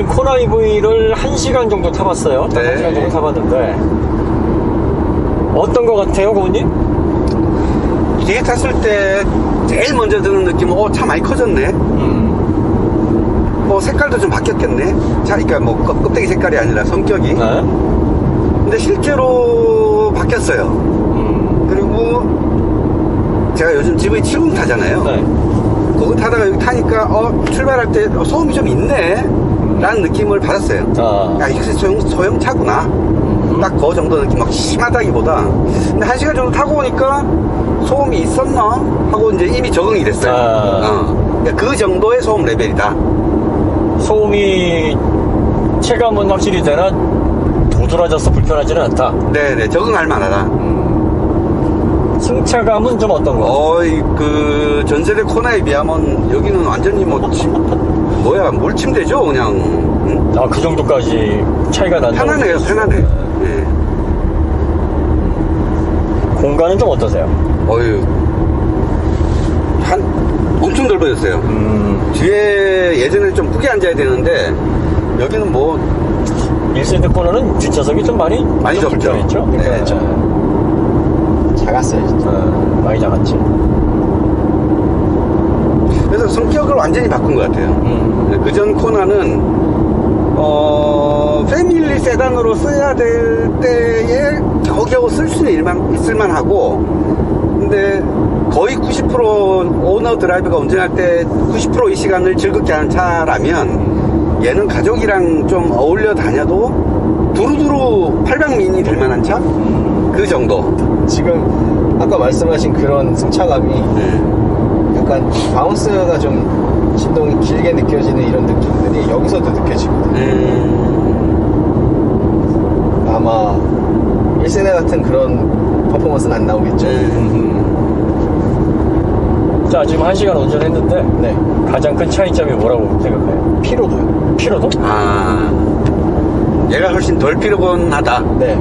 지금 코나 EV를 1시간 정도 타봤어요. 네. 1시간 정도 타봤는데 어떤 거 같아요, 고은님? 뒤에 탔을 때 제일 먼저 드는 느낌은 차 많이 커졌네. 색깔도 좀 바뀌었겠네. 자, 그러니까 껍데기 색깔이 아니라 성격이. 네. 근데 실제로 바뀌었어요. 그리고 제가 요즘 GV70 타잖아요. 네. 그거 타다가 여기 타니까 출발할 때 소음이 좀 있네 라는 느낌을 받았어요. 야, 이게 소형차구나. 딱 그 정도 느낌. 막 심하다기보다. 근데 1시간 정도 타고 오니까 소음이 있었나 하고 이제 이미 적응이 됐어요. 그러니까 그 정도의 소음 레벨이다. 소음이 체감은 확실히 되나 도드라져서 불편하지는 않다. 네네, 적응할 만하다. 승차감은 좀 어떤 거? 그 전세대 코나에 비하면 여기는 완전히 물침대죠 그냥. 응? 그 정도까지 차이가 난다. 편하네요, 편하네. 네. 공간은 좀 어떠세요? 엄청 넓어졌어요. 뒤에 예전에 좀 푹게 앉아야 되는데 여기는 1세대 코너는 뒷좌석이 좀 많이 좁죠. 불편했죠? 네. 작았어요, 진짜. 많이 작았지. 그래서 성격을 완전히 바꾼 것 같아요. 그전 코나는 패밀리 세단으로 써야 될 때에 겨우겨우 쓸 수는 있을만하고, 근데 거의 90% 오너 드라이버가 운전할 때 90% 이 시간을 즐겁게 하는 차라면 얘는 가족이랑 좀 어울려 다녀도 두루두루 800미니 될 만한 차? 그 정도. 지금 아까 말씀하신 그런 승차감이 약간 바운스가 좀 진동이 길게 느껴지는 이런 느낌들이 여기서도 느껴지거든요. 아마 1세대 같은 그런 퍼포먼스는 안 나오겠죠. 자, 지금 1시간 운전했는데 네. 가장 큰 차이점이 뭐라고 생각해요? 피로도요. 피로도? 얘가 훨씬 덜 피곤하다. 네.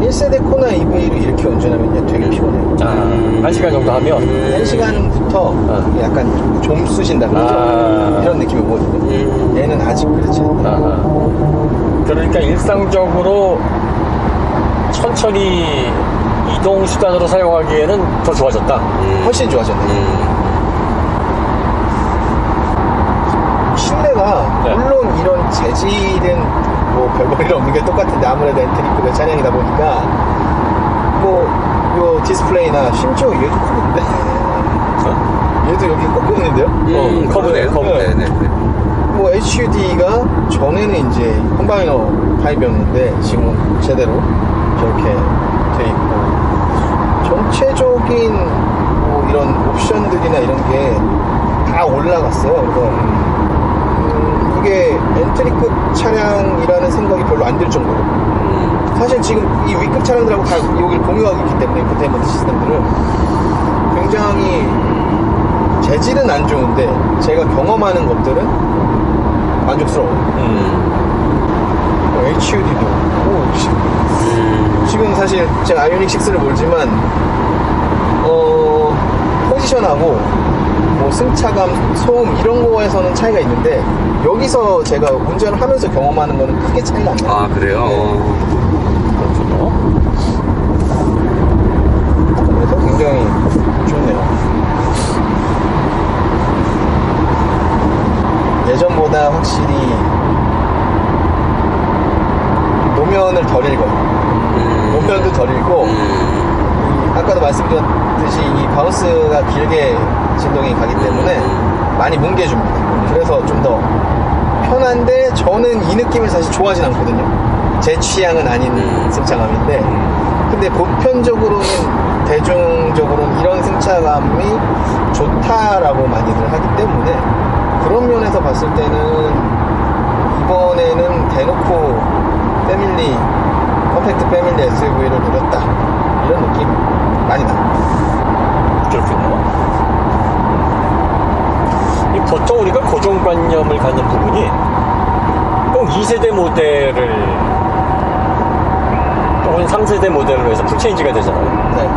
1세대 코나 EV를 이렇게 운전하면 되게 피곤해요. 1시간 정도 하면 1시간부터 약간 좀 쑤신다 그러죠. 이런 느낌이 오거든요. 얘는 아직 그렇지 않아요. 그러니까 일상적으로 천천히 이동 수단으로 사용하기에는 더 좋아졌다. 훨씬 좋아졌네요. 실내가 네. 물론 이런 재질은 별볼일 없는 게 똑같은데 아무래도 엔트리급 차량이다 보니까 요 디스플레이나 심지어 얘도 커브인데 얘도 여기 꺾여 있는데요. 커브네요. 커브. 네. HUD가 전에는 이제 컴바이너 타입이었는데 지금 제대로 저렇게 돼 있고 전체적인 이런 옵션들이나 이런 게 다 올라갔어요. 그래서 그게 엔트리급 차량이라는 생각이 별로 안 들 정도로 사실 지금 이 위급 차량들하고 다 여기를 공유하고 있기 때문에 인포테인먼트 시스템들을 굉장히 재질은 안 좋은데 제가 경험하는 것들은 만족스러워요. HUD도 지금 사실 제가 아이오닉 6를 몰지만 포지션하고 승차감, 소음 이런 거에서는 차이가 있는데 여기서 제가 운전을 하면서 경험하는 거는 크게 차이가 안 나요. 그래요? 그렇군요. 그래서 굉장히 좋네요. 예전보다 확실히 노면을 덜 읽어요. 노면도 덜 읽고 아까도 말씀드렸듯이 이 바운스가 길게 진동이 가기 때문에 많이 뭉개줍니다. 그래서 좀 더 편한데 저는 이 느낌을 사실 좋아하진 않거든요. 제 취향은 아닌 승차감인데 근데 보편적으로는 대중적으로는 이런 승차감이 좋다라고 많이들 하기 때문에 그런 면에서 봤을 때는 이번에는 대놓고 패밀리 퍼펙트 패밀리 SUV를 노렸다 이런 느낌 많이 나요. 그렇군요. 보통 우리가 고정관념을 갖는 부분이 꼭 2세대 모델을 혹은 3세대 모델로 해서 풀체인지가 되잖아요. 네.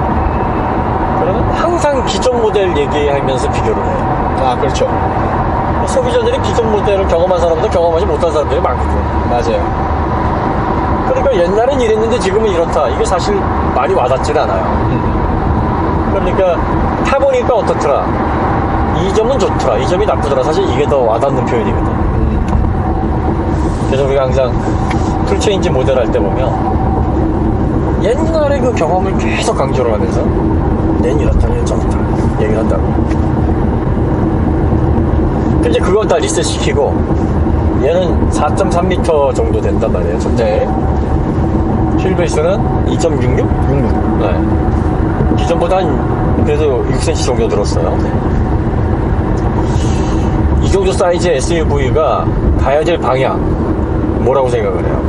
그러면 항상 기존 모델 얘기하면서 비교를 해요. 그렇죠. 소비자들이 기존 모델을 경험한 사람도 경험하지 못한 사람들이 많거든. 맞아요. 그러니까 옛날엔 이랬는데 지금은 이렇다. 이게 사실 많이 와닿지는 않아요. 그러니까 타보니까 어떻더라. 이 점은 좋더라. 이 점이 나쁘더라. 사실 이게 더 와닿는 표현이거든. 그래서 우리가 항상 풀체인지 모델 할 때 보면 옛날의 그 경험을 계속 강조를 하면서 얜 이렇다, 얜 저렇다 얘기를 한다고. 근데 그걸 다 리셋 시키고 얘는 4.3m 정도 된단 말이에요. 네. 휠베이스는 2.66? 66. 네. 기존보다 한 그래도 6cm 정도 늘었어요. 이 정도 사이즈의 SUV가 가야 될 방향 뭐라고 생각을 해요?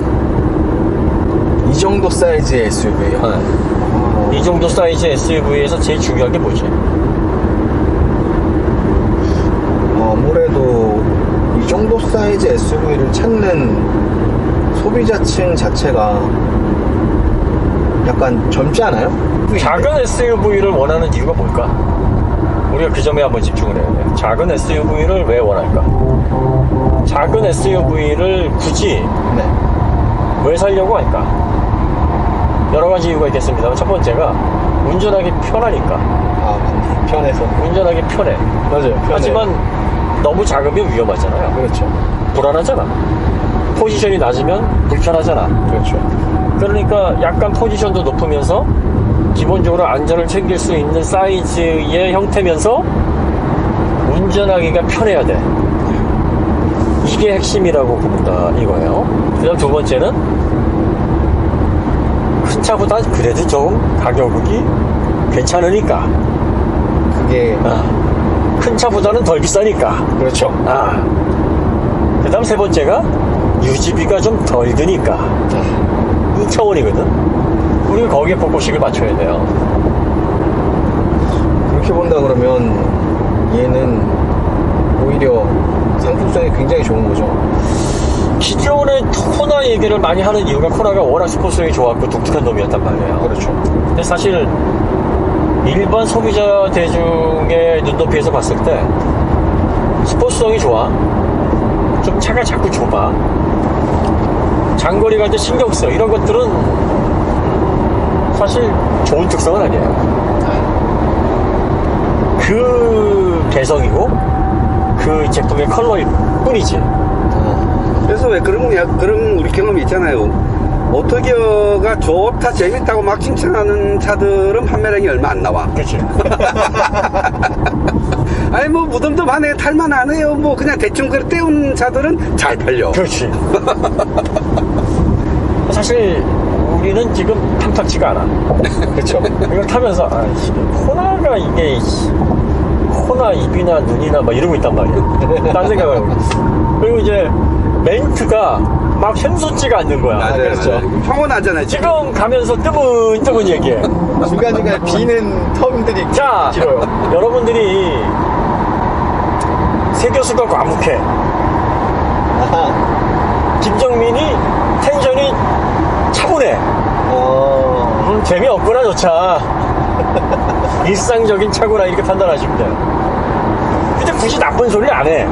이 정도 사이즈의 SUV요? 네. 이 정도 사이즈의 SUV에서 제일 중요한 게 뭐지? 아무래도 이 정도 사이즈 SUV를 찾는 소비자층 자체가 약간 젊지 않아요? 작은 SUV를 원하는 이유가 뭘까? 우리가 그 점에 한번 집중을 해야 돼요. 작은 SUV를 왜 원할까? 작은 SUV를 굳이 네. 왜 살려고 할까? 여러 가지 이유가 있겠습니다만 첫 번째가 운전하기 편하니까. 아, 맞네. 편해서. 운전하기 편해. 맞아요. 편해요. 하지만 너무 작으면 위험하잖아요. 그렇죠. 불안하잖아. 포지션이 낮으면 불편하잖아. 그렇죠. 그러니까 약간 포지션도 높으면서 기본적으로 안전을 챙길 수 있는 사이즈의 형태면서 운전하기가 편해야 돼. 이게 핵심이라고 본다 이거예요. 그 다음 두 번째는 큰 차보다 그래도 좀 가격이 괜찮으니까. 그게 큰 차보다는 덜 비싸니까. 그렇죠. 그 다음 세 번째가 유지비가 좀 덜 드니까. 이 차원이거든. 우리가 거기에 포커싱을 맞춰야 돼요. 그렇게 본다 그러면 얘는 오히려 상품성이 굉장히 좋은 거죠. 기존의 코나 얘기를 많이 하는 이유가 코나가 워낙 스포츠성이 좋았고 독특한 놈이었단 말이에요. 그렇죠. 근데 사실 일반 소비자 대중의 눈높이에서 봤을 때 스포츠성이 좋아. 좀 차가 자꾸 좁아. 장거리 갈 때 신경 써. 이런 것들은 사실 좋은 특성은 아니에요. 그 개성이고 그 제품의 컬러일 뿐이지. 그래서 왜 그런 우리 경험이 있잖아요. 오토기어가 좋다, 재밌다고 막 칭찬하는 차들은 판매량이 얼마 안 나와. 그렇지. 아니, 뭐, 무덤도 만에 탈만 안 해요. 뭐, 그냥 대충 그 떼운 차들은 잘 팔려. 그렇지. 사실 우리는 지금 탐탁지가 않아. 그렇죠. 이걸 타면서 코나가 이게 코나 입이나 눈이나 막 이러고 있단 말이야. 딴 생각을 하고. 그리고 이제 멘트가 막 샘솟지가 않는 거야. 맞아요, 그렇죠. 맞아요. 평온하잖아요. 지금 가면서 뜨문뜨문 얘기해. 중간중간에 비는 텀들이 자, 길어요. 여러분들이 세교수가 과묵해. 아하. 김정민이 텐션이 차분해. 재미없구나 저 차. 일상적인 차구나 이렇게 판단하시면 돼요. 근데 굳이 나쁜 소리를 안 해.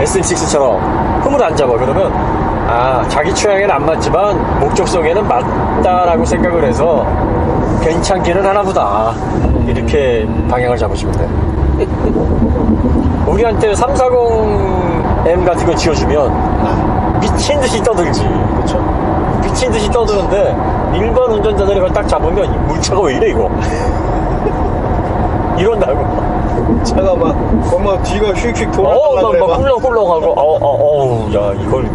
SM6처럼 흠을 안 잡아. 그러면 자기 취향에는 안 맞지만 목적성에는 맞다라고 생각을 해서 괜찮기는 하나보다 이렇게 방향을 잡으시면 돼요. 우리한테 340M 같은 거 지어주면 미친 듯이 떠들지. 그렇죠. 미친 듯이 떠드는데 일반 운전자들이 그걸 딱 잡으면 이 물차가 왜 이래 이거. 이런다고. 차가 막 뒤가 휙휙 돌아가고 막 꿀렁꿀렁하고 야 이걸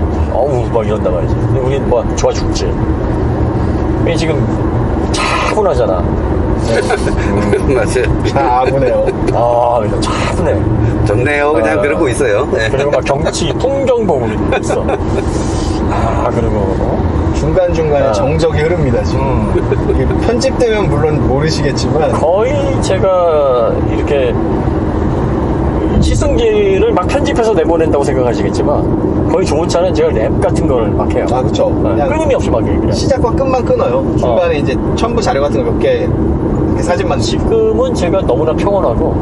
막 이런단 말이지. 근데 우린 뭐 좋아 죽지. 이게 지금 차분하잖아. 맞아요. 차분해요. 그냥 차분해. 좋네요. 그냥 그러고 있어요. 네. 그리고 막 경치 풍경 보고 있어. 그리고 중간중간에 정적이 흐릅니다 지금. 이게 편집되면 물론 모르시겠지만 거의 제가 이렇게 시승기를 막 편집해서 내보낸다고 생각하시겠지만 거의 좋은 차는 제가 랩 같은 걸 막 해요. 그쵸. 그냥 끊임이 없이 막 얘기해요. 시작과 끝만 끊어요. 중간에 이제 첨부 자료 같은 거 몇 개 사진만 지금은 제가 너무나 평온하고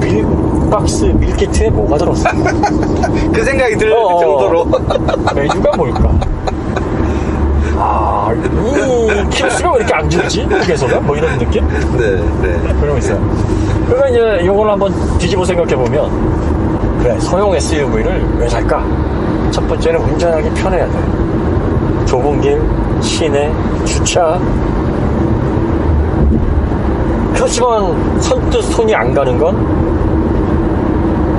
밀박스 밀키트에 뭐가 들었어? 그 생각이 들 어. 정도로. 메뉴가 뭘까? 아, 이 키로수가 왜 이렇게 안 줄지? 계속가 뭐 이런 느낌? 네, 네. 그러고 있어요. 그러니까 이제 요걸 한번 뒤집어 생각해보면, 그래, 소형 SUV를 왜 살까? 첫 번째는 운전하기 편해야 돼. 좁은 길, 시내, 주차. 그렇지만 선뜻 손이 안 가는 건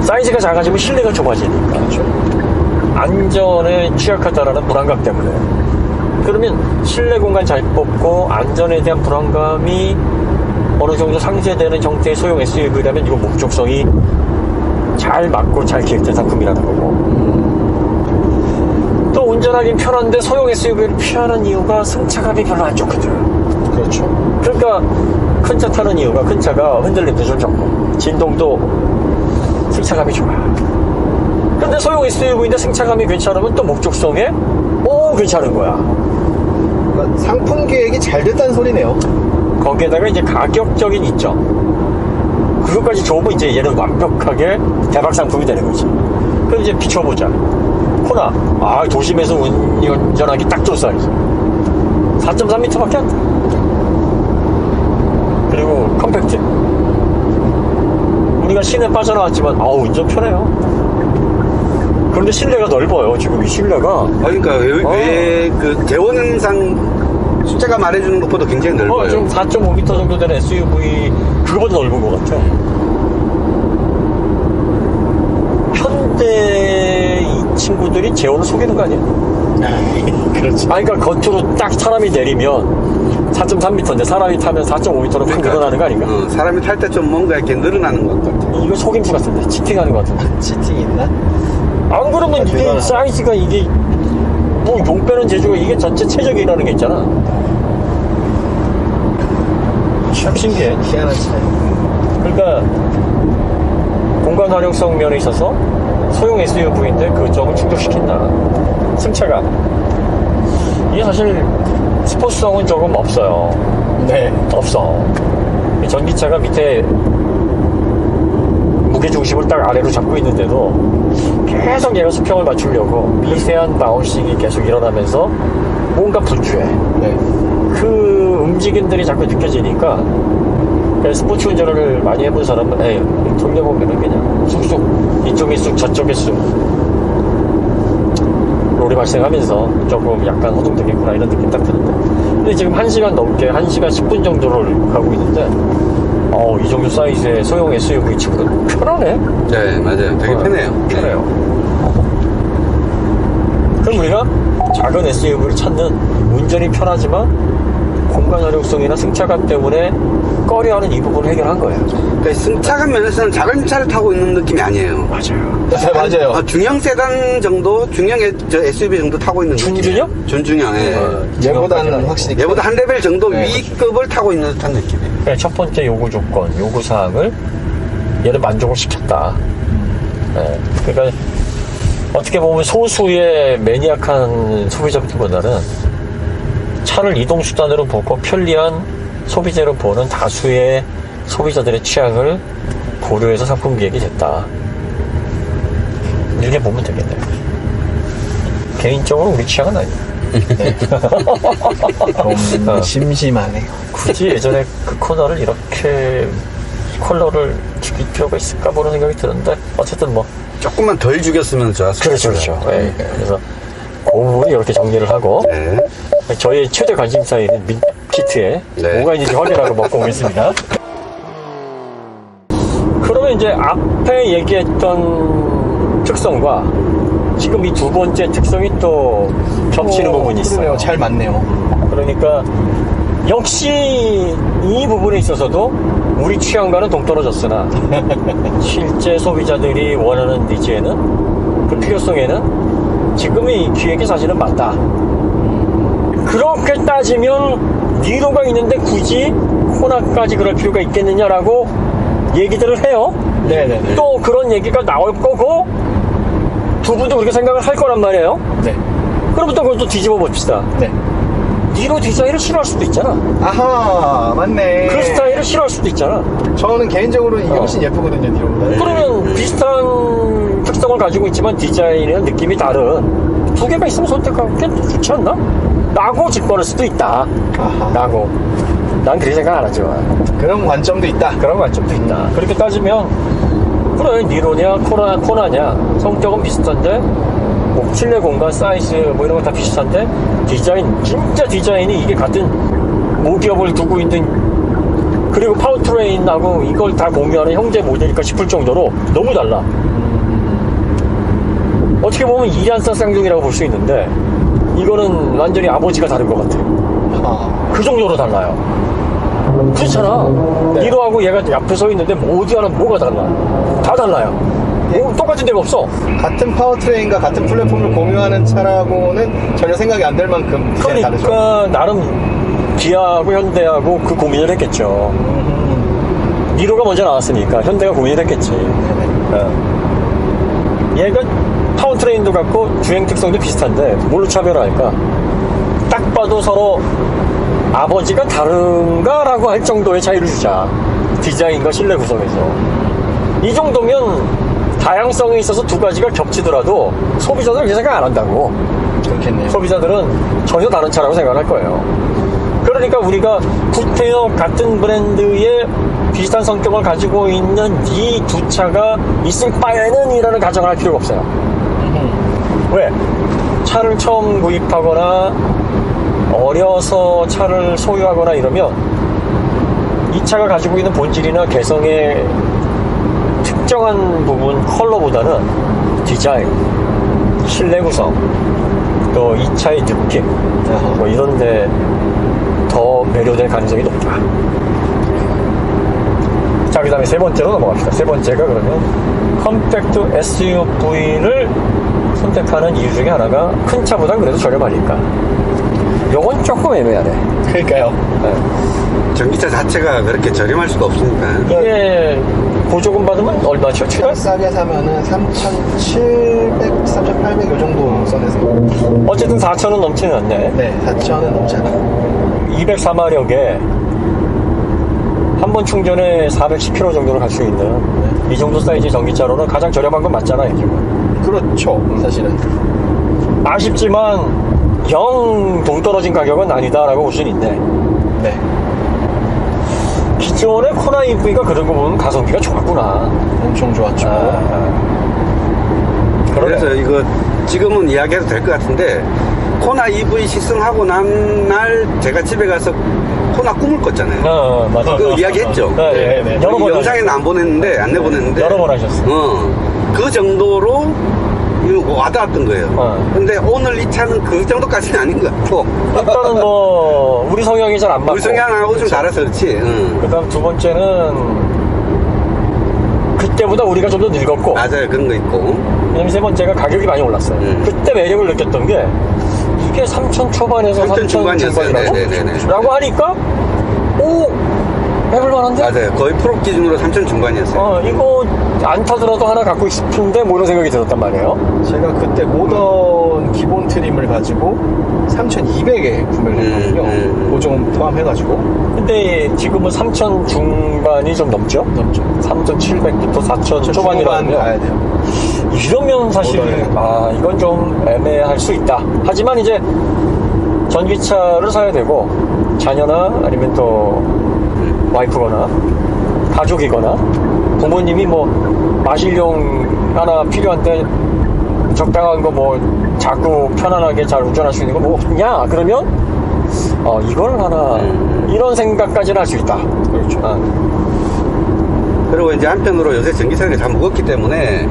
사이즈가 작아지면 실내가 좁아지니까. 그렇죠. 안전에 취약하다라는 불안감 때문에. 그러면 실내 공간 잘 뽑고 안전에 대한 불안감이 어느 정도 상쇄되는 형태의 소형 SUV라면 이건 목적성이 잘 맞고 잘 기획된 상품이라는 거고. 또 운전하기 편한데 소형 SUV를 피하는 이유가 승차감이 별로 안 좋거든. 그렇죠. 그러니까 큰 차 타는 이유가 큰 차가 흔들림도 좀 적고 진동도 승차감이 좋아. 근데 소형 SUV인데 승차감이 괜찮으면 또 목적성에 괜찮은 거야. 그러니까 상품 계획이 잘 됐다는 소리네요. 거기에다가 이제 가격적인 이점, 그것까지 좋으면 이제 얘는 완벽하게 대박 상품이 되는 거지. 그럼 이제 비춰보자. 코나, 도심에서 운전하기 딱 좋은 사이즈. 4.3m밖에 안 돼. 그리고 컴팩트. 우리가 시내 빠져나왔지만 운전 편해요. 그런데 실내가 넓어요. 지금 이 실내가. 그러니까 왜 그 대원상 숫자가 말해주는 것보다 굉장히 넓어요. 지금 4.5m 정도 되는 SUV 그거보다 넓은 것 같아. 현대 이 친구들이 제어를 속이는 거 아니야? 그렇죠. 그러니까 겉으로 딱 사람이 내리면 4.3m인데 사람이 타면 4.5m로 팍 늘어나는 거 아닌가? 사람이 탈 때 좀 뭔가 이렇게 늘어나는 것 같아. 이거 속임수 같은데, 치팅하는 것 같은데. 치팅 있나? 안 그러면 이게 대단하다. 사이즈가 이게 뭐 용 빼는 재주가 이게 전체 최적이라는 게 있잖아. 참 신기해. 희한한 차이. 그러니까 공간 활용성 면에 있어서 소형 SUV인데 그 점을 충족시킨다. 승차감. 이게 사실 스포츠성은 조금 없어요. 네. 없어. 이 전기차가 밑에 무게중심을 딱 아래로 잡고 있는데도 계속 얘가 수평을 맞추려고 미세한 바운싱이 계속 일어나면서 뭔가 분주해. 네. 그 움직임들이 자꾸 느껴지니까 스포츠 운전을 많이 해본 사람은 돌려보면은 그냥 쑥쑥 이쪽에 쑥 저쪽에 쑥 롤이 발생하면서 조금 약간 허둥대겠구나 이런 느낌 딱 드는데, 근데 지금 1시간 넘게 1시간 10분 정도를 가고 있는데 이 정도 사이즈의 소형 SUV 치고는 편하네. 네, 맞아요. 되게 편해요. 편해요. 그럼 우리가 작은 SUV를 찾는 운전이 편하지만 공간 활용성이나 승차감 때문에 꺼려하는 이 부분을 해결한 거예요. 그러니까 승차감 면에서는 작은 차를 타고 있는 느낌이 아니에요. 맞아요. 네, 맞아요. 중형 세단 정도, 중형의 SUV 정도 타고 있는 느낌. 준준형? 준중형, 예. 얘보다는 확실히. 얘보다 한 레벨 정도 네, 위급을 타고 있는 듯한 느낌이에요. 네, 첫 번째 요구 조건, 요구 사항을 얘를 만족을 시켰다. 네, 그러니까 어떻게 보면 소수의 매니악한 소비자들보다는 차를 이동수단으로 보고 편리한 소비재로 보는 다수의 소비자들의 취향을 고려해서 상품 기획이 됐다. 이렇게 보면 되겠네요. 개인적으로 우리 취향은 아니에요. 심심하네요. 굳이 예전에 그 코너를 이렇게 컬러를 죽일 필요가 있을까 보는 생각이 드는데, 어쨌든 뭐 조금만 덜 죽였으면 좋았을 그렇죠. 네. 그래서 그 부분은 이렇게 정리를 하고, 네. 저희의 최대 관심사인 밀키트에 네. 뭐가 있는지 확인하고 먹고 오겠습니다. 그러면 이제 앞에 얘기했던 특성과 지금 이 두 번째 특성이 또 겹치는 부분이 있어요. 그러네요. 잘 맞네요. 그러니까 역시 이 부분에 있어서도 우리 취향과는 동떨어졌으나 실제 소비자들이 원하는 니즈에는, 그 필요성에는 지금의 이 기획이 사실은 맞다. 그렇게 따지면 니로가 있는데 굳이 코나까지 그럴 필요가 있겠느냐라고 얘기들을 해요. 네네네. 또 그런 얘기가 나올 거고 두 분도 그렇게 생각을 할 거란 말이에요. 네. 그럼 또 그걸 또 뒤집어 봅시다. 네. 니로 디자인을 싫어할 수도 있잖아. 아하, 맞네. 그 스타일을 싫어할 수도 있잖아. 저는 개인적으로 이게 훨씬 예쁘거든요, 니로보다. 그러면 비슷한 특성을 가지고 있지만 디자인이나 느낌이 다른 두 개가 있으면 선택하는 게 좋지 않나? 라고 직권할 수도 있다. 아하. 라고. 난 그렇게 생각 안 하죠. 그런 관점도 있다. 그런 관점도 있다. 그렇게 따지면 그래, 니로냐 코나냐 성격은 비슷한데 뭐 실내 공간 사이즈 뭐 이런 거 다 비슷한데 디자인, 진짜 디자인이 이게 같은 모기업을 두고 있는, 그리고 파워트레인하고 이걸 다 공유하는 형제 모델일까 싶을 정도로 너무 달라. 어떻게 보면 이란사 쌍둥이라고 볼 수 있는데 이거는 완전히 아버지가 다른 것 같아. 그 정도로 달라요. 그렇잖아. 네. 니로하고 얘가 앞에 서 있는데 뭐 어디 하나 뭐가 달라. 다 달라요. 뭐 똑같은 데가 없어. 같은 파워트레인과 같은 플랫폼을 공유하는 차라고는 전혀 생각이 안 될 만큼 디자인이 다르죠. 그러니까 나름 기아하고 현대하고 그 고민을 했겠죠. 니로가 먼저 나왔으니까 현대가 고민을 했겠지. 얘가 파워트레인도 같고 주행 특성도 비슷한데 뭘로 차별할까? 딱 봐도 서로 아버지가 다른가? 라고 할 정도의 차이를 주자. 디자인과 실내 구성에서. 이 정도면 다양성에 있어서 두 가지가 겹치더라도 소비자들은 그렇게 생각 안 한다고. 그렇겠네요. 소비자들은 전혀 다른 차라고 생각할 거예요. 그러니까 우리가 구태여 같은 브랜드의 비슷한 성격을 가지고 있는 이 두 차가 있을 바에는 이라는 가정을 할 필요가 없어요. 왜? 차를 처음 구입하거나 어려서 차를 소유하거나 이러면 이 차가 가지고 있는 본질이나 개성의 특정한 부분 컬러보다는 디자인, 실내 구성, 또 이 차의 느낌 뭐 이런데 더 매료될 가능성이 높다. 자, 그 다음에 세 번째로 넘어갑시다. 세 번째가 그러면 컴팩트 SUV를 선택하는 이유 중에 하나가 큰 차보단 그래도 저렴하니까. 요건 조금 애매하네. 그러니까요. 네. 전기차 자체가 그렇게 저렴할 수가 없으니까. 이게 보조금 받으면 얼마죠? 최대? 싸게 사면은 3,700, 3,800 요 정도 선에서. 어쨌든 4,000원 넘지는 않네. 네, 4,000은 넘지 않아요. 204마력에 한 번 충전에 410km 정도를 갈 수 있는 이 정도 사이즈 전기차로는 가장 저렴한 건 맞잖아요, 지금. 그렇죠, 사실은. 아쉽지만 영 동떨어진 가격은 아니다라고 볼 수는 있네. 네. 기존의 코나 EV가 그런 거 보면 가성비가 좋았구나. 엄청 좋았죠. 그러네. 그래서 이거 지금은 이야기해도 될 것 같은데 코나 EV 시승하고 난 날 제가 집에 가서 코나 꿈을 꿨잖아요. 맞아. 그 이야기 했죠. 네, 네. 여러 번 영상에는 안 보냈는데 안 내보냈는데 여러 번 하셨어요. 그 정도로 이거 와닿았던 거예요. 근데 오늘 이 차는 그 정도까지는 아닌 것 같고. 일단은 뭐 우리 성향이 잘 안 맞고. 우리 성향하고 좀 달라서 그렇지. 그다음 두 번째는 그때보다 우리가 좀 더 늙었고. 맞아요, 그런 거 있고. 왜냐면 세 번째가 가격이 많이 올랐어요. 그때 매력을 느꼈던 게 이게 3천 초반에서 3천 중반이라고 네네네. 라고 하니까 오, 해볼만한데? 맞아요. 거의 프로 기준으로 3천 중반이었어요. 이거 안 타더라도 하나 갖고 싶은데 뭐 이런 생각이 들었단 말이에요. 제가 그때 모던 기본 트림을 가지고 3,200에 구매를 했거든요. 보조금 포함해가지고. 근데 지금은 3천 중반이 좀 넘죠? 넘죠. 3,700부터 4천 초반 가야 초반이라면 돼요. 이러면 사실 모던에. 이건 좀 애매할 수 있다. 하지만 이제 전기차를 사야 되고 자녀나 아니면 또 와이프거나 가족이거나 부모님이 뭐 마실용 하나 필요한데 적당한 거 뭐 자꾸 편안하게 잘 운전할 수 있는 거 뭐 없냐? 그러면 이걸 하나 이런 생각까지는 할 수 있다. 그렇죠. 그리고 이제 한편으로 요새 전기차들이 다 무겁기 때문에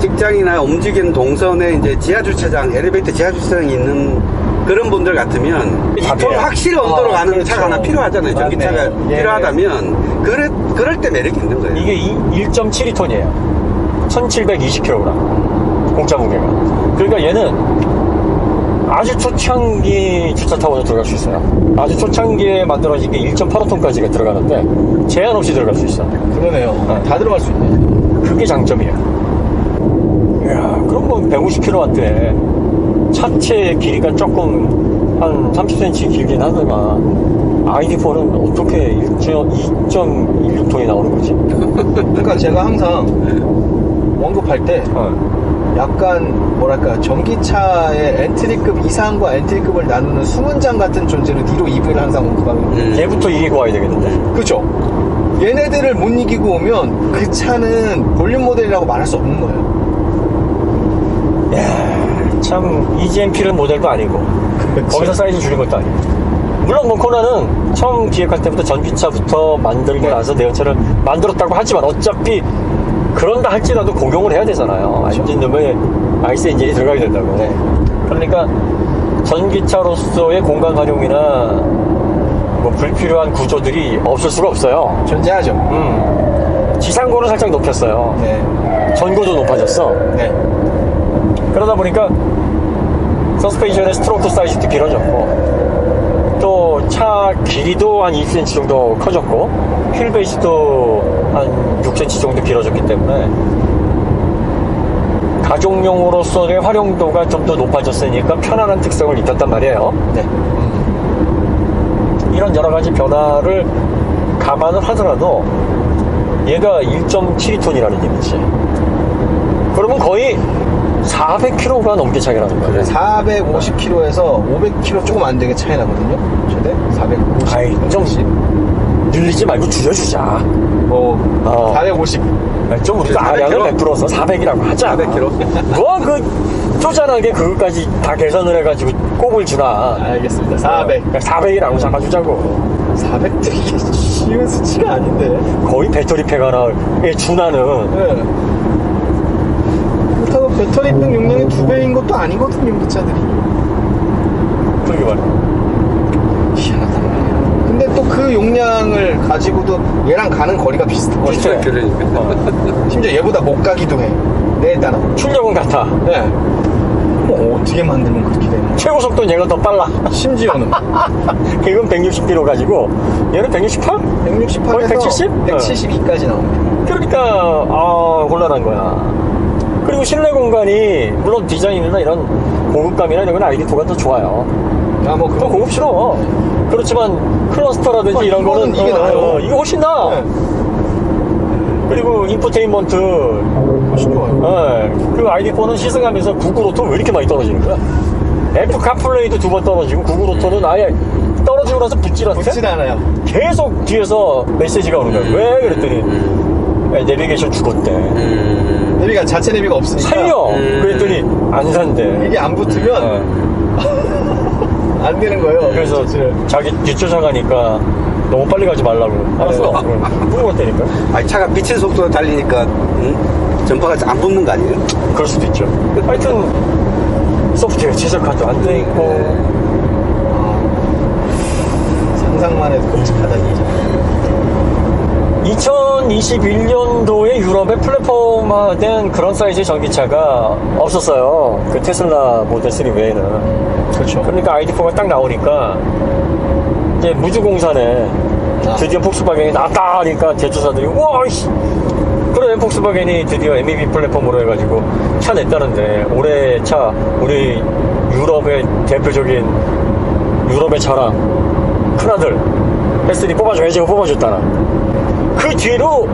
직장이나 움직이는 동선에 이제 지하주차장, 엘리베이터 지하주차장이 있는 그런 분들 같으면 좀 확실히 언더로 가는 그렇죠. 차가 하나 필요하잖아요. 전기차가 예. 필요하다면 그럴 때 매력이 있는 거예요. 이게 1.72톤이에요. 1720kg 공짜 무게가. 그러니까 얘는 아주 초창기 주차 타워도 들어갈 수 있어요. 아주 초창기에 만들어진 게 1.85톤까지가 들어가는데 제한 없이 들어갈 수 있어. 그러네요. 다 들어갈 수 있네. 그게 장점이에요. 이야, 그럼 뭐 150kW에 차체 길이가 조금 한 30cm 길긴 하지만 ID4는 어떻게 2.16톤이 나오는 거지? 그러니까 제가 항상 언급할 때 약간 뭐랄까 전기차의 엔트리급 이상과 엔트리급을 나누는 수문장 같은 존재로 니로 EV를 항상 언급합니다. 얘부터 이기고 와야 되겠는데. 그죠? 얘네들을 못 이기고 오면 그 차는 볼륨 모델이라고 말할 수 없는 거예요. 참 EGMP는 모델도 아니고 그치. 거기서 사이즈 줄인 것도 아니고. 물론 뭐 코나는 처음 기획할 때부터 전기차부터 만들고 나서 내연차를 만들었다고 하지만 어차피 그런다 할지라도 공용을 해야 되잖아요. 엔진 룸에 아이스 엔진이 들어가게 된다고. 그러니까 전기차로서의 공간 활용이나 뭐 불필요한 구조들이 없을 수가 없어요. 존재하죠. 지상고는 살짝 높였어요. 네. 전고도 높아졌어. 네. 그러다 보니까 서스펜션의 스트로크 사이즈도 길어졌고 또 차 길이도 한 2cm 정도 커졌고 휠 베이스도 한 6cm 정도 길어졌기 때문에 가족용으로서의 활용도가 좀 더 높아졌으니까 편안한 특성을 입혔단 말이에요. 네. 이런 여러 가지 변화를 감안을 하더라도 얘가 1.72톤이라는 얘기지. 그러면 거의 400km가 넘게 차이가 나는 거예요. 450km에서 500km 조금 안 되게 차이 나거든요. 최대 450. 아이, 좀 늘리지 말고 줄여주자. 뭐 450. 좀 우리가 아량을 400km? 베풀어서 400이라고 하자. 400km? 뭐 쪼잔하게 그것까지 다 계산을 해가지고 꼽을 주나. 알겠습니다. 400. 400이라고 잡아주자고. 400도 이게 쉬운 수치가 아닌데. 거의 배터리 폐가나에 준하는. 네. 그렇다고 배터리 등 용량이 2배인 것도 아니거든요, 그 차들이. 그러게 말이야. 희한하단 말이야. 근데 또 그 용량을 가지고도 얘랑 가는 거리가 비슷하거든요. 비슷해. 그러니까. 심지어 얘보다 못 가기도 해. 내에 따라. 출력은 같아. 네. 뭐 어떻게 만들면 그렇게 되나? 최고 속도는 얘가 더 빨라. 심지어는 이건 160km 가지고 얘는 168? 168에서 거의 170? 172까지 나옵니다. 그러니까 곤란한 거야. 그리고 실내 공간이 물론 디자인이나 이런 고급감이나 이런 건 ID4가 더 좋아요. 아, 뭐 더 그런 고급스러워. 그렇지만 클러스터라든지 이런 이거는 거는 이게 나아요. 이거 훨씬 나아. 네. 그리고 인포테인먼트 훨씬 좋아요. 그 ID4는 시승하면서 구글 오토 왜 이렇게 많이 떨어지는 거야? 애플 카플레이도 2번 떨어지고 구글 오토는 아예 떨어지고 나서 붙질 않대? 붙진 않아요. 계속 뒤에서 메시지가 오는 거야. 왜? 그랬더니 내비게이션 죽었대. 내비가 자체 내비가 없으니까 살려! 그랬더니 안 산대. 이게 안 붙으면 안 되는 거예요. 그래서 자체를. 자기 뒤쫓아가니까 너무 빨리 가지 말라고. 알았어. 물어봤다니까. 아니, 차가 미친 속도로 달리니까, 전파가 안 붙는 거 아니에요? 그럴 수도 있죠. 하여튼 소프트웨어 최적화도 안 돼 있고 상상만 해도 끔찍하다니. 2021년도에 유럽에 플랫폼화된 그런 사이즈의 전기차가 없었어요. 그 테슬라 모델 3 외에는. 그렇죠. 그러니까 ID4가 딱 나오니까 이제 무주공산에 드디어 폭스바겐이 나왔다 하니까 제조사들이 우와 씨 그래 폭스바겐이 드디어 MEB 플랫폼으로 해가지고 차 냈다는데 올해 차 우리 유럽의 대표적인 유럽의 차랑 큰아들 S3 뽑아줘야지 뽑아줬다나. 그 뒤로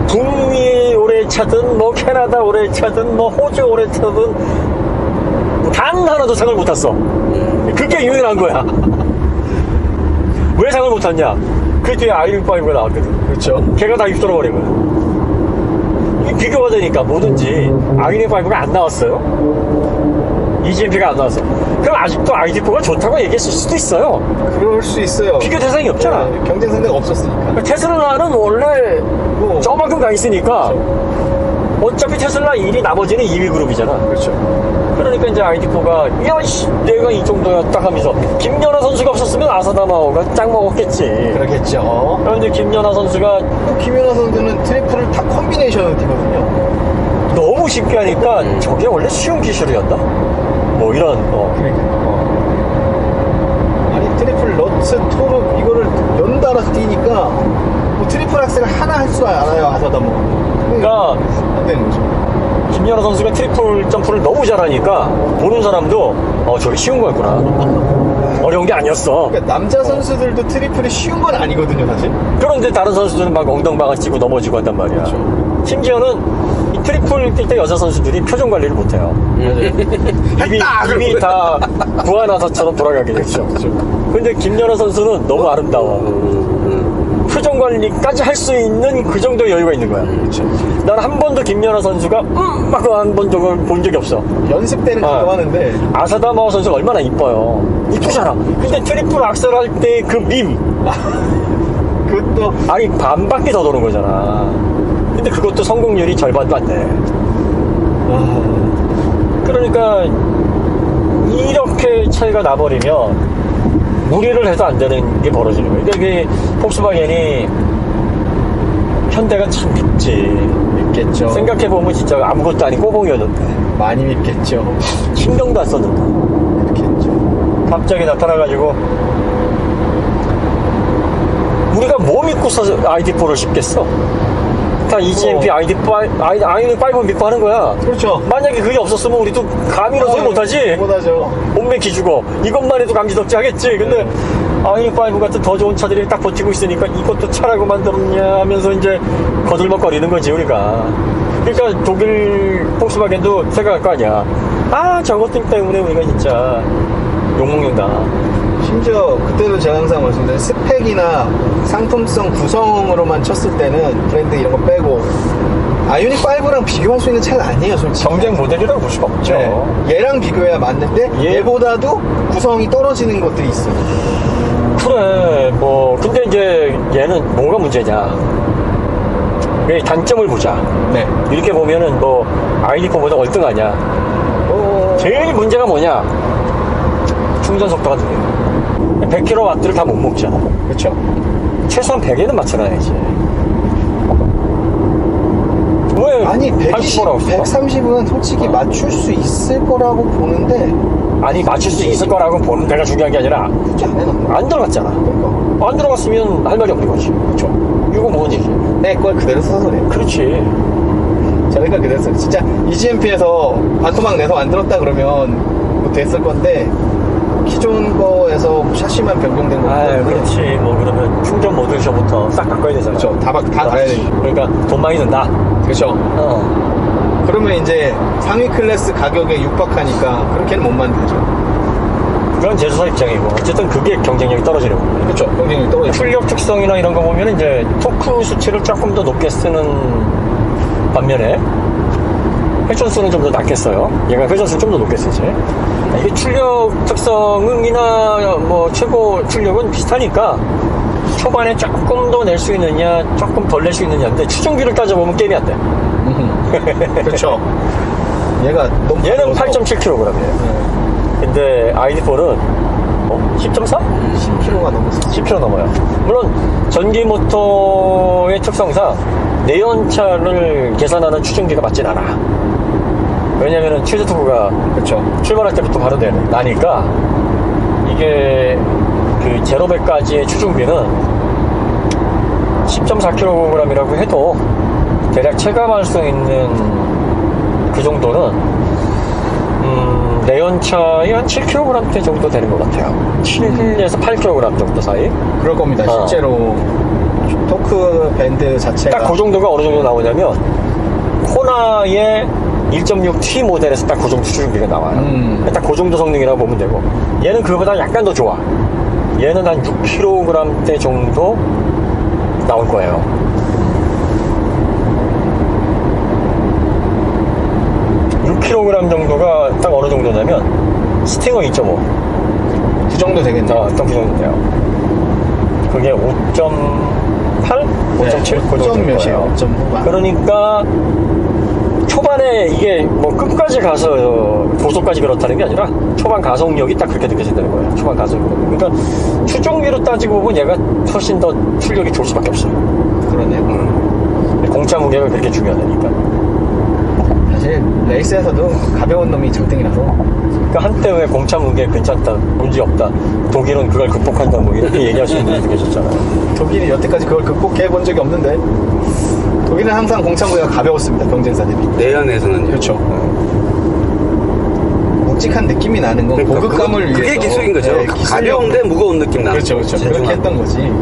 북미 오래 차든 뭐 캐나다 오래 차든 뭐 호주 오래 차든 단 하나도 상을 못 탔어. 그게 유일한 거야. 왜 상을 못 탔냐? 그 뒤에 i5가 나왔거든. 그렇죠. 걔가 다 입설어버린 거야. 이 비교가 되니까 뭐든지 i5가 안 나왔어요. EGMP가 안 나왔어. 그럼 아직도 ID4가 좋다고 얘기했을 수도 있어요. 그럴 수 있어요. 비교 대상이 없잖아. 네, 경쟁 상대가 없었으니까. 테슬라는 원래 뭐. 저만큼 가 있으니까 어차피 테슬라 1위 나머지는 2위 그룹이잖아. 그렇죠. 그러니까 이제 ID4가 야씨 내가 이 정도였다 하면서 김연아 선수가 없었으면 아사다마오가 짱 먹었겠지. 그렇겠죠. 그런데 김연아 선수가 김연아 선수는 트리플을 다 콤비네이션으로 뛰거든요. 너무 쉽게 하니까 저게 원래 쉬운 기술이었나? 뭐 이런 아니 트리플 러츠 토르 이거를 연달아 뛰니까 뭐 트리플 악셀을 하나 할 줄 알아요 아사다 뭐. 그러니까 안 되는 거죠. 김연아 선수가 트리플 점프를 너무 잘하니까 보는 사람도 저게 쉬운 거였구나. 어려운 게 아니었어. 그러니까 남자 선수들도 트리플이 쉬운 건 아니거든요, 사실. 그런데 다른 선수들은 막 엉덩방아 치고 넘어지고 한단 말이야. 그렇죠. 심지어는 이 트리플 뛸 때 여자 선수들이 표정 관리를 못해요. 입이 다 구하나사처럼 돌아가게 되죠. 근데 김연아 선수는 너무 아름다워. 표정 관리까지 할 수 있는 그 정도 여유가 있는 거야. 난 한 번도 김연아 선수가 막 한 번 적을 본 적이 없어. 연습 때는 그거 하는데. 아사다마오 선수가 얼마나 이뻐요. 이쁘잖아. 근데 트리플 악셀 할 때 그 밈. 그것도. 아니 반밖에 더 도는 거잖아. 근데 그것도 성공률이 절반도 안 돼. 그러니까 이렇게 차이가 나버리면 무리를 해도 안 되는 게 벌어지는 거예요. 그러니까 그 폭스바겐이 현대가 참 믿겠죠. 생각해보면 진짜 아무것도 아닌 꼬봉이었는데 많이 믿겠죠. 신경도 안 썼는데 그렇겠죠. 갑자기 나타나가지고 우리가 뭐 믿고서 ID4를 씹겠어? 다 EGMP ID5 믿고 하는 거야. 그렇죠. 만약에 그게 없었으면 우리도 감히는 소리 못하지. 못하죠. 몸매 기주고 이것만 해도 감지덕지 하겠지. 근데 i5 같은 더 좋은 차들이 딱 버티고 있으니까 이것도 차라고 만들었냐 하면서 이제 거들먹거리는 거지 우리가. 그러니까 독일 폭스바겐도 생각할 거 아니야. 저것 때문에 우리가 진짜 욕먹는다. 심지어 그때도 제가 항상 말씀드린 스펙이나 상품성 구성으로만 쳤을 때는 브랜드 이런 거 빼고 아이오닉 5랑 비교할 수 있는 차가 아니에요, 솔직히. 경쟁 모델이라고 볼 수가 없죠. 네. 얘랑 비교해야 맞는데 얘보다도 구성이 떨어지는 것들이 있어요. 그래 근데 이제 얘는 뭐가 문제냐. 왜 단점을 보자. 네. 이렇게 보면은 ID4보다 월등하냐. 제일 문제가 뭐냐. 충전 속도가 느려. 100kW를 다 못 먹잖아. 그렇죠. 최소한 100에는 맞춰놔야지. 왜? 아니 120, 80%라고 써? 130은 솔직히 맞출 수 있을 거라고 보는데 아니 맞출 수 있을 거라고 보는 데가 중요한 게 아니라 굳이 안 해놓는 거야. 안 들어갔잖아. 그러니까. 안 들어갔으면 할 말이 없는 거지. 그렇죠. 이거 뭐니? 내 걸 그대로 써서 그래요. 그렇지. 저희가 그대로 써요. 진짜 EGMP에서 반토막 내서 만들었다 그러면 뭐 됐을 건데 기존 거에서 샤시만 변경된 거. 그렇지. 그러면 충전 모듈셔부터 싹 바꿔야 되잖아. 그렇죠. 다 달아야 되니까. 그러니까 돈 많이 든다. 그렇죠. 그러면 이제 상위 클래스 가격에 육박하니까 그렇게는 못 만들죠. 그건 제조사 입장이고 어쨌든 그게 경쟁력이 떨어지는 거예요. 그렇죠. 경쟁력이 떨어지죠. 출력 특성이나 이런 거 보면 이제 토크 수치를 조금 더 높게 쓰는 반면에 회전수는 좀 더 낮게 써요. 얘가 회전수는 좀 더 높게 쓰지. 이게 출력 특성이나 최고 출력은 비슷하니까 초반에 조금 더 낼 수 있느냐 조금 덜 낼 수 있느냐인데 추종기를 따져보면 게임이 안 돼. 그렇죠. 얘가 너무 얘는 8.7kg이에요. 근데 ID4는 10.4? 10kg가 넘었어. 10kg 넘어요. 물론 전기 모터의 특성상 내연차를 계산하는 추진기가 맞진 않아. 왜냐면은 취재 토크가 그렇죠. 출발할 때부터 바로 나니까 이게 그 0-100까지의 추중비는 10.4kg이라고 해도 대략 체감할 수 있는 그 정도는 내연차의 한 7kg대 정도 되는 것 같아요. 7에서 8kg 정도 사이. 그럴 겁니다. 실제로 토크 밴드 자체가 딱 그 정도가 어느 정도 나오냐면 코나의 1.6T 모델에서 딱 그 정도 추진비가 나와요. 딱 그 정도 성능이라고 보면 되고 얘는 그거보다 약간 더 좋아. 얘는 한 6kg대 정도 나올 거예요. kg 정도가 딱 어느 정도냐면 스팅어 2.5 그 정도 되겠네요. 딱 그 정도 돼요. 그게 5.8? 5.7? 그 정도 몇이에요? 5.9. 그러니까 초반에 이게 끝까지 가서 고속까지 그렇다는 게 아니라 초반 가속력이 딱 그렇게 느껴진다는 거예요. 초반 가속력. 그러니까 추종비로 따지고 보면 얘가 훨씬 더 출력이 좋을 수밖에 없어요. 그러네요. 공차 무게가 그렇게 중요하다니까. 사실 레이스에서도 가벼운 놈이 장땡이라서. 그러니까 한때 왜 공차 무게 괜찮다, 문제 없다, 독일은 그걸 극복한다 이렇게 얘기하시는 분들도 계셨잖아요. 독일이 여태까지 그걸 극복해 본 적이 없는데. 독일은 항상 공차 무게가 가벼웠습니다. 경쟁사 대비. 내연에서는요. 그렇죠. 묵직한 느낌이 나는 건 그러니까 고급감을 위해서. 그게 기술인 거죠. 네, 기술력. 가벼운데 무거운 느낌 나는. 그렇죠, 그렇죠. 그렇게 했던 거지.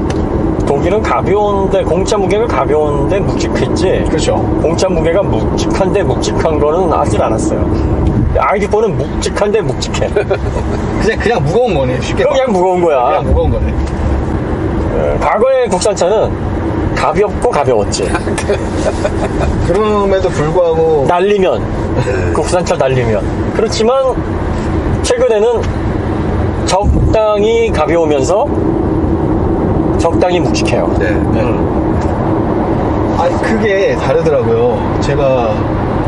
독일은 가벼운데 공차 무게가 가벼운데 묵직했지. 그렇죠. 공차 무게가 묵직한데 묵직한 거는 하질 않았어요. 아이디포는 묵직한데 묵직해. 그냥 무거운 거네. 쉽게. 그냥 무거운 거야. 그냥 무거운 거네. 과거의 국산차는 가볍고 가벼웠지. 그럼에도 불구하고 날리면 국산차 날리면. 그렇지만 최근에는 적당히 가벼우면서 적당히 묵직해요. 네. 아니 그게 다르더라고요. 제가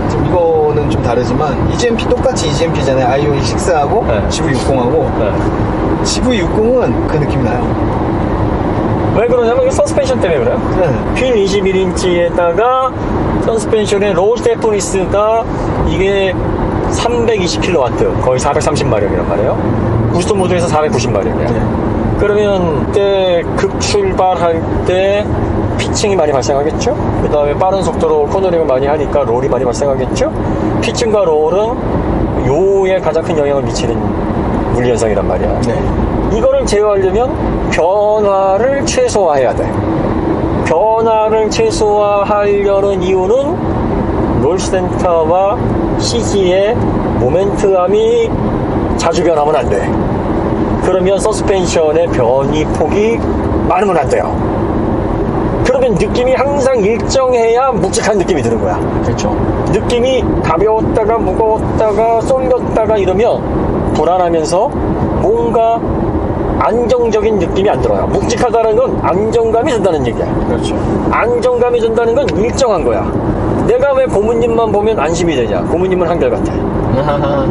지금 이거는 좀 다르지만 EGMP 똑같이 EGMP잖아요. i-OE 6하고 네. GV60하고 네. GV60은 그 느낌이 나요. 왜 그러냐면 서스펜션 때문에 그래요. 네. 휠 21인치에다가 서스펜션의 로우 스테프니스가 이게 320kW, 거의 430마력이란 말이에요. 구스토 모드에서 490마력이야. 네. 그러면 그때 급출발할 때 피칭이 많이 발생하겠죠? 그 다음에 빠른 속도로 코너링을 많이 하니까 롤이 많이 발생하겠죠? 피칭과 롤은 요에 가장 큰 영향을 미치는 물리현상이란 말이야. 네. 이거를 제어하려면 변화를 최소화해야 돼. 변화를 최소화하려는 이유는 롤센터와 CG의 모멘트감이 자주 변하면 안 돼. 그러면 서스펜션의 변이폭이 많으면 안 돼요. 그러면 느낌이 항상 일정해야 묵직한 느낌이 드는 거야. 그렇죠. 느낌이 가벼웠다가 무거웠다가 쏠렸다가 이러면 불안하면서 뭔가 안정적인 느낌이 안 들어요. 묵직하다는 건 안정감이 든다는 얘기야. 그렇죠. 안정감이 든다는 건 일정한 거야. 내가 왜 고모님만 보면 안심이 되냐? 고모님은 한결같아.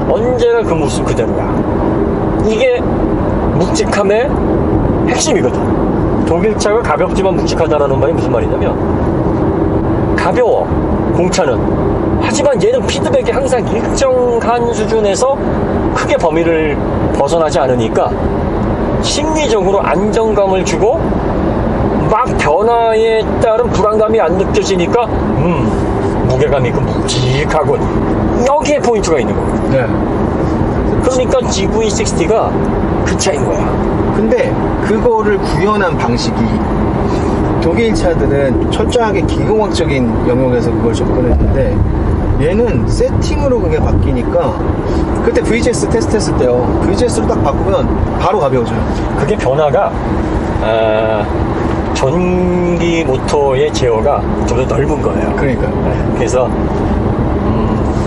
언제나 그 모습 그대로야. 이게 묵직함의 핵심이거든. 독일차가 가볍지만 묵직하다라는 말이 무슨 말이냐면 가벼워, 공차는. 하지만 얘는 피드백이 항상 일정한 수준에서 크게 범위를 벗어나지 않으니까 심리적으로 안정감을 주고 막 변화에 따른 불안감이 안 느껴지니까 무게감이 있고 묵직하군. 여기에 포인트가 있는 거야. 네. 그러니까 GV60가 그 차인 거야. 근데 그거를 구현한 방식이 독일 차들은 철저하게 기공학적인 영역에서 그걸 접근했는데 얘는 세팅으로 그게 바뀌니까 그때 VGS 테스트했을 때요. VGS로 딱 바꾸면 바로 가벼워져요. 그게 변화가 전기 모터의 제어가 좀 더 넓은 거예요. 그러니까요. 네, 그래서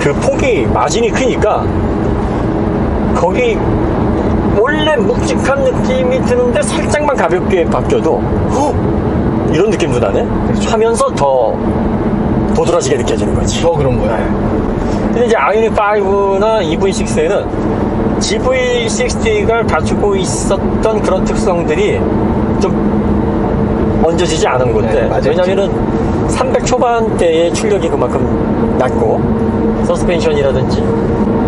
그 폭이 마진이 크니까 거기 원래 묵직한 느낌이 드는데 살짝만 가볍게 바뀌어도 이런 느낌도 나네. 그렇죠. 하면서 더 도드라지게 느껴지는 거지. 더 그런 거야. 근데 이제 아이오닉 5나 EV6에는 GV60가 갖추고 있었던 그런 특성들이 좀 얹어지지 않은 건데. 네, 맞아요. 왜냐면은 300 초반대의 출력이 그만큼 낮고 서스펜션이라든지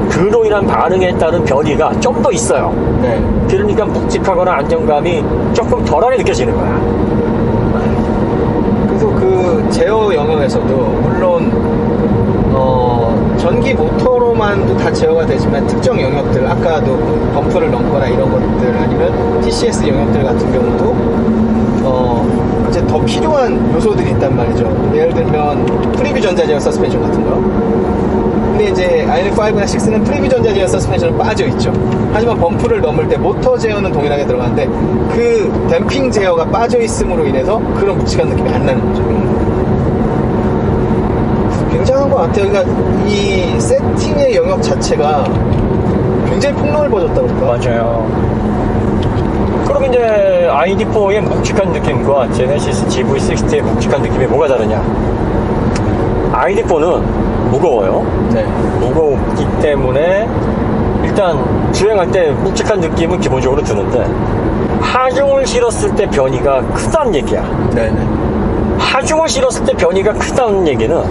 그로 인한 반응에 따른 변이가 좀 더 있어요. 네. 그러니까 묵직하거나 안정감이 조금 덜하게 느껴지는 거야. 그래서 그 제어 영역에서도 물론 전기 모터로만도 다 제어가 되지만 특정 영역들 아까도 범프를 넘거나 이런 것들 아니면 TCS 영역들 같은 경우도 이제 더 필요한 요소들이 있단 말이죠. 예를 들면 프리뷰 전자제어 서스펜션 같은 거. 근데 이제 i5나 6는 프리뷰 전자제어 서스펜션은 빠져 있죠. 하지만 범프를 넘을 때 모터 제어는 동일하게 들어가는데 그 댐핑 제어가 빠져 있음으로 인해서 그런 묵직한 느낌이 안 나는 거죠. 굉장한 것 같아요. 그러니까 이 세팅의 영역 자체가 굉장히 폭넓어졌다고 그럴까? 맞아요. 그럼 이제 ID4의 묵직한 느낌과 제네시스 GV60의 묵직한 느낌이 뭐가 다르냐? ID4는 무거워요. 네. 무겁기 때문에 일단 주행할 때 묵직한 느낌은 기본적으로 드는데 하중을 실었을 때 변이가 크다는 얘기야. 네네. 하중을 실었을 때 변이가 크다는 얘기는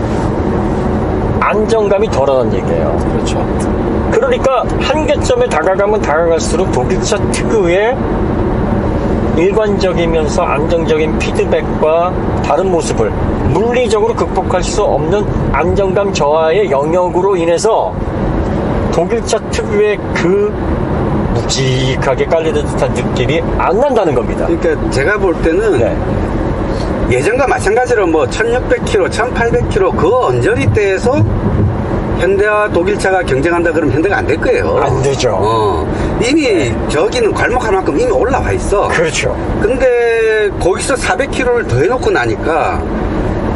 안정감이 덜하다는 얘기예요. 그렇죠. 그러니까 한계점에 다가가면 다가갈수록 독일차 특유의 일관적이면서 안정적인 피드백과 다른 모습을 물리적으로 극복할 수 없는 안정감 저하의 영역으로 인해서 독일차 특유의 그 묵직하게 깔리는 듯한 느낌이 안 난다는 겁니다. 그러니까 제가 볼 때는 네. 예전과 마찬가지로 뭐 1600km, 1800km 그 언저리 때에서 현대와 독일차가 경쟁한다 그러면 현대가 안 될 거예요. 안 되죠. 이미 저기는 괄목할 만큼 이미 올라와 있어. 그렇죠. 근데 거기서 400km를 더 해놓고 나니까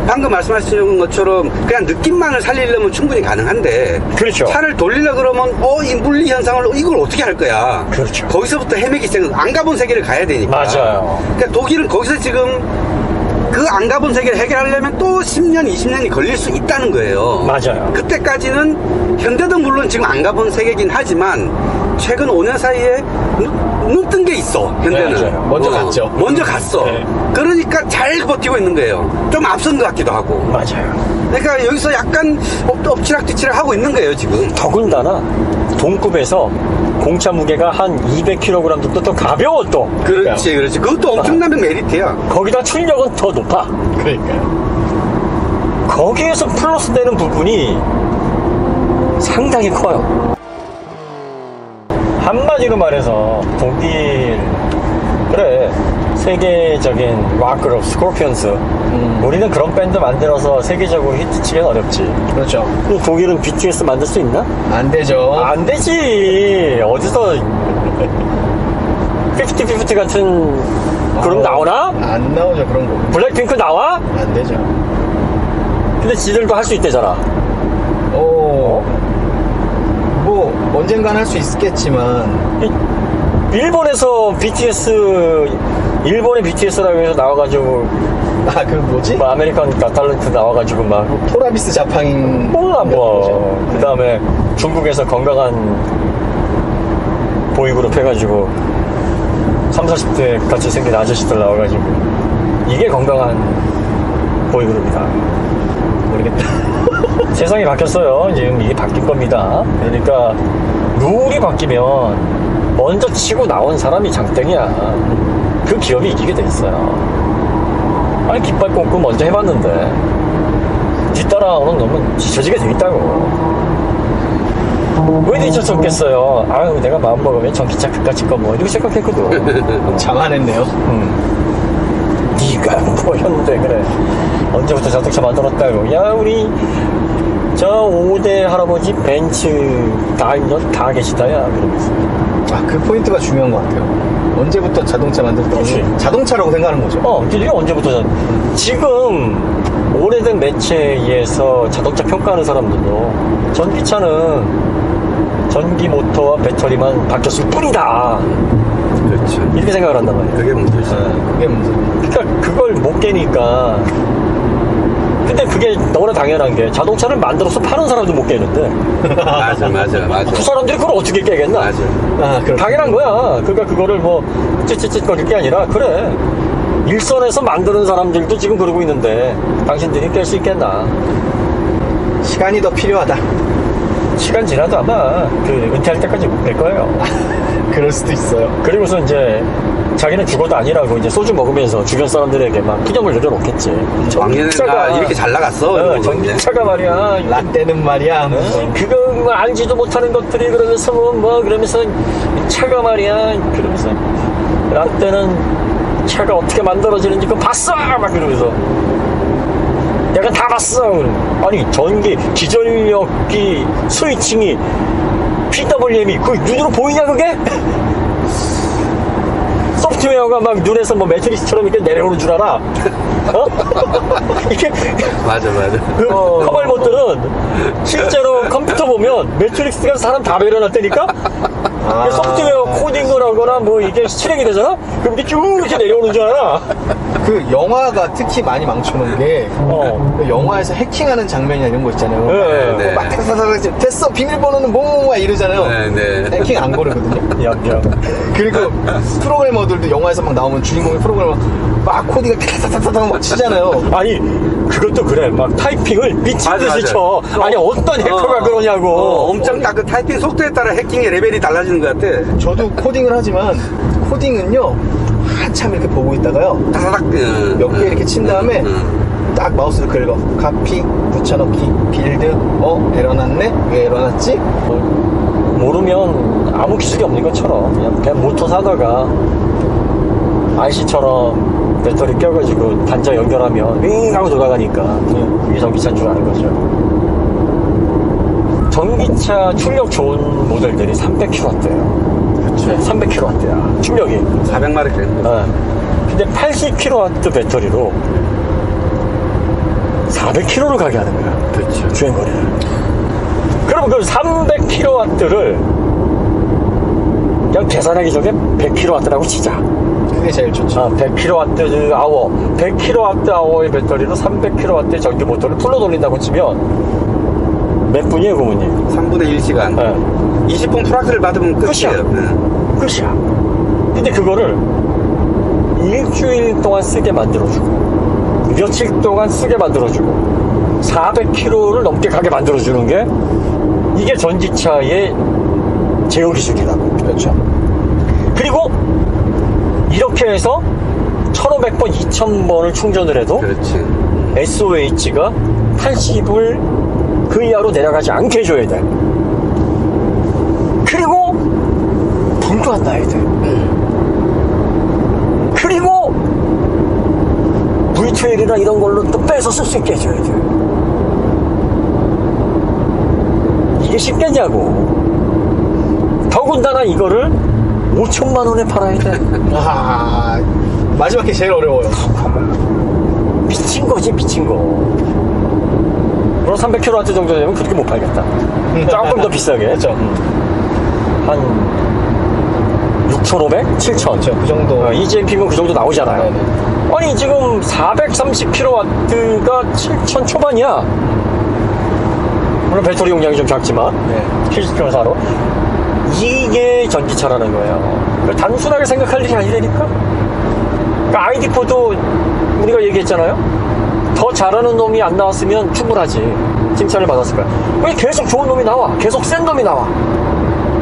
방금 말씀하신 것처럼 그냥 느낌만을 살리려면 충분히 가능한데 그렇죠. 차를 돌리려 그러면 이 물리 현상을 이걸 어떻게 할 거야. 그렇죠. 거기서부터 헤매기 시작은 안 가본 세계를 가야 되니까. 맞아요. 그러니까 독일은 거기서 지금 그 안 가본 세계를 해결하려면 또 10년, 20년이 걸릴 수 있다는 거예요. 맞아요. 그때까지는 현대도 물론 지금 안 가본 세계긴 하지만 최근 5년 사이에 눈 뜬 게 있어, 현대는. 네, 맞아요. 먼저 갔죠. 먼저 갔어. 네. 그러니까 잘 버티고 있는 거예요. 좀 앞선 것 같기도 하고. 맞아요. 그러니까 여기서 약간 엎치락뒤치락 하고 있는 거예요, 지금. 더군다나 동급에서 공차 무게가 한 200kg 정도 또 가벼워 또. 그렇지. 그것도 엄청난 메리트야. 거기다 출력은 더 높아. 그러니까요. 거기에서 플러스 되는 부분이 상당히 커요. 한마디로 말해서 독일 그래 세계적인 락그룹 스콜피언스 우리는 그런 밴드 만들어서 세계적으로 히트치기는 어렵지. 그렇죠. 근데 독일은 BTS 만들 수 있나? 안 되죠. 안 되지. 어디서 50-50 같은 그룹 나오나? 안 나오죠, 그런 거. 블랙핑크 나와? 안 되죠. 근데 지들도 할 수 있대잖아. 뭐, 언젠간 할 수 있겠지만, 일본에서 일본의 BTS라고 해서 나와가지고 그 뭐지? 뭐 아메리칸 가탈런트 나와가지고 막 토라비스 자팡인. 몰라 그 다음에 중국에서 건강한 보이그룹 해가지고 30-40대 같이 생긴 아저씨들 나와가지고 이게 건강한 보이그룹이다. 모르겠다. 세상이 바뀌었어요. 지금 이게 바뀐 겁니다. 그러니까 룰이 바뀌면 먼저 치고 나온 사람이 장땡이야. 그 기업이 이기게 돼 있어요. 아니 깃발 꽂고 먼저 해봤는데 뒤따라오는 놈은 지쳐지게 돼 있다고. 왜 뒤쳐졌겠어요? 아유 내가 마음먹으면 전기차 그까짓 거 뭐 이렇게 생각했거든. 장안했네요. 네가 뭐였는데 그래 언제부터 자동차 만들었다고. 야 우리 저 5대 할아버지 벤츠 다임ler 다 계시다 야 그러면서. 그 포인트가 중요한 것 같아요. 언제부터 자동차 만들었다고 그치. 자동차라고 생각하는 거죠. 이게 언제부터 지금 오래된 매체에서 자동차 평가하는 사람들도 전기차는 전기 모터와 배터리만 바뀌었을 뿐이다 그렇죠. 이렇게 생각을 한단 말이에요. 그게 문제지. 그게 문제. 그러니까 그걸 못 깨니까. 근데 그게 너무나 당연한 게 자동차를 만들어서 파는 사람도 못 깨는데 맞아. 그 사람들이 그걸 어떻게 깨겠나. 맞아. 그렇죠. 당연한 거야. 그러니까 그거를 뭐 찌찌찌거릴 게 아니라 그래 일선에서 만드는 사람들도 지금 그러고 있는데 당신들이 깰 수 있겠나. 시간이 더 필요하다. 시간 지나도 아마 그 은퇴할 때까지 못 깰 거예요. 그럴 수도 있어요. 그리고서 이제 자기는 죽어도 아니라고 이제 소주 먹으면서 주변 사람들에게 막 푸념을 내려놓겠지. 왕년에 나 이렇게 잘 나갔어. 전기차가 말이야. 라떼는 말이야. 그거 뭐 알지도 못하는 것들이 그러면서 뭐 그러면서 차가 말이야 그러면서 라떼는 차가 어떻게 만들어지는지 그거 봤어 막 그러면서 내가 다 봤어. 아니 전기 기전력기 스위칭이 PWM이 그 눈으로 보이냐 그게? 소프트웨어가 막 눈에서 뭐 매트릭스처럼 이렇게 내려오는 줄 알아? 이게 맞아. 그 커발못들은 실제로 컴퓨터 보면 매트릭스가 사람 다 내려놨다니까? 소프트웨어 코딩을 하거나 뭐 이게 실행이 되잖아? 그럼 이게 쭉 이렇게 내려오는 줄 알아? 그 영화가 특히 많이 망쳐놓은 게 그 영화에서 해킹하는 장면이나 이런 거 있잖아요. 네. 막 타타타타 됐어 비밀번호는 뭐 이러잖아요. 네. 해킹 안 거르거든요. 얌얌. 그리고 프로그래머들도 영화에서 막 나오면 주인공이 프로그래머 막 코딩을 타타타타타 막 치잖아요. 아니 그것도 그래 막 타이핑을 미친 듯이 맞아. 쳐. 아니 어떤 해커가 그러냐고. 엄청 딱 그 타이핑 속도에 따라 해킹의 레벨이 달라지는 것 같아. 저도 코딩을 하지만 코딩은요 한참 이렇게 보고 있다가요. 따닥 몇 개 이렇게 친 다음에 딱 마우스를 긁어. 카피, 붙여넣기, 빌드, 에러났네? 왜 에러났지? 모르면 아무 기술이 없는 것처럼 그냥 모터 사다가 IC처럼 배터리 껴가지고 단자 연결하면 윙 하고 돌아가니까 그게 전기차인 줄 아는 거죠. 전기차 출력 좋은 모델들이 300kW대예요. 그렇죠. 300kW야 출력이. 400마리 되는 거. 근데 80kW 배터리로 400km를 가게 하는 거야. 그렇죠. 주행거리를. 그럼 그 300kW를 그냥 계산하기 전에 100kW라고 치자. 그게 제일 좋죠. 100kWh, 100kWh의 배터리로 300kW 전기 모터를 풀로 돌린다고 치면 몇 분이에요, 고모님? 3분의 1시간. 20분 플러스를 받으면 끝이에요. 끝이야. 근데 그거를 일주일 동안 쓰게 만들어주고, 며칠 동안 쓰게 만들어주고, 400km를 넘게 가게 만들어주는 게 이게 전기차의 제어 기술이라고. 그렇죠. 그리고 이렇게 해서 1500번, 2000번을 충전을 해도 그렇지. SOH가 80을 그 이하로 내려가지 않게 해줘야 돼. 그리고 불도 안 나야 돼. 그리고 V12이나 이런 걸로 또 빼서 쓸 수 있게 해줘야 돼. 이게 쉽겠냐고. 더군다나 이거를 5천만 원에 팔아야 돼. 와, 마지막 게 제일 어려워요. 미친 거지, 미친 거. 그럼 300kW 정도 되면 그렇게 못 팔겠다. 조금 더 비싸게. 그렇죠. 한 6,500? 7,000. 그렇죠. 그 정도. EGMP면 그 정도 나오잖아요. 네네. 아니, 지금 430kW가 7,000 초반이야. 물론 배터리 용량이 좀 작지만. 네. 70kW로. 이게 전기차라는 거예요. 단순하게 생각할 일이 아니라니까. 그러니까 ID4도 우리가 얘기했잖아요. 더 잘하는 놈이 안 나왔으면 충분하지. 칭찬을 받았을 거야. 왜 계속 좋은 놈이 나와? 계속 센 놈이 나와.